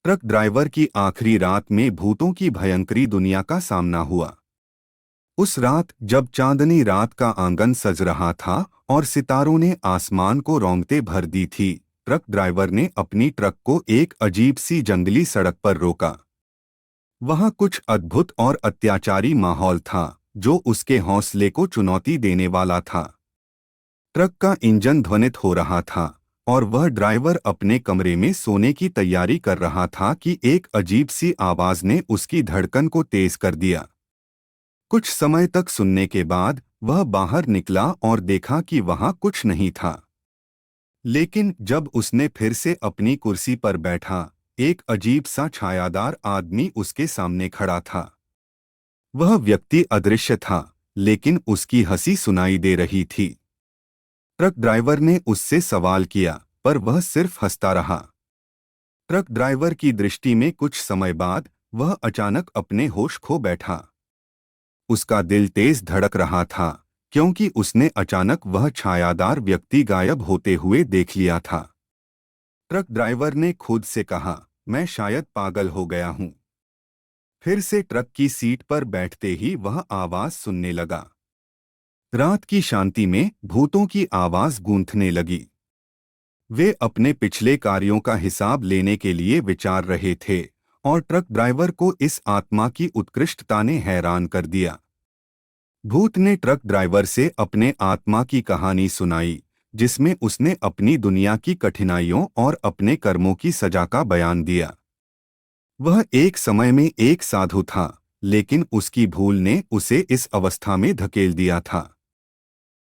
Truck driver की आखिरी रात में भूतों की भयंकरी दुनिया का सामना हुआ। उस रात जब चांदनी रात का आंगन सज रहा था और सितारों ने आसमान को रौंगते भर दी थी, ट्रक ड्राइवर ने अपनी ट्रक को एक अजीब सी जंगली सड़क पर रोका। वहां कुछ अद्भुत और अत्याचारी माहौल था जो उसके हौसले को चुनौती देने वाला था। ट्रक का इंजन ध्वनित हो रहा था और वह ड्राइवर अपने कमरे में सोने की तैयारी कर रहा था कि एक अजीब सी आवाज ने उसकी धड़कन को तेज कर दिया। कुछ समय तक सुनने के बाद वह बाहर निकला और देखा कि वहां कुछ नहीं था। लेकिन जब उसने फिर से अपनी कुर्सी पर बैठा, एक अजीब सा छायादार आदमी उसके सामने खड़ा था। वह व्यक्ति अदृश्य था, लेकिन उसकी हंसी सुनाई दे रही थी। ट्रक ड्राइवर ने उससे सवाल किया, पर वह सिर्फ हंसता रहा। ट्रक ड्राइवर की दृष्टि में कुछ समय बाद वह अचानक अपने होश खो बैठा। उसका दिल तेज धड़क रहा था, क्योंकि उसने अचानक वह छायादार व्यक्ति गायब होते हुए देख लिया था। ट्रक ड्राइवर ने खुद से कहा, मैं शायद पागल हो गया हूं। फिर से ट्रक की सीट पर बैठते ही वह आवाज सुनने लगा। रात की शांति में भूतों की आवाज गूंथने लगी। वे अपने पिछले कार्यों का हिसाब लेने के लिए विचार रहे थे और ट्रक ड्राइवर को इस आत्मा की उत्कृष्टता ने हैरान कर दिया। भूत ने ट्रक ड्राइवर से अपने आत्मा की कहानी सुनाई, जिसमें उसने अपनी दुनिया की कठिनाइयों और अपने कर्मों की सजा का बयान दिया। वह एक समय में एक साधु था, लेकिन उसकी भूल ने उसे इस अवस्था में धकेल दिया था।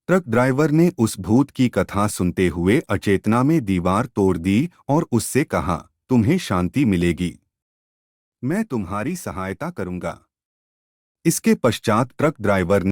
ट्रक ड्राइवर ने उस भूत की कथा सुनते हुए अचेतना में दीवार तोड़ दी और उससे कहा, तुम्हें शांति मिलेगी, मैं तुम्हारी सहायता करूंगा। इसके पश्चात ट्रक ड्राइवर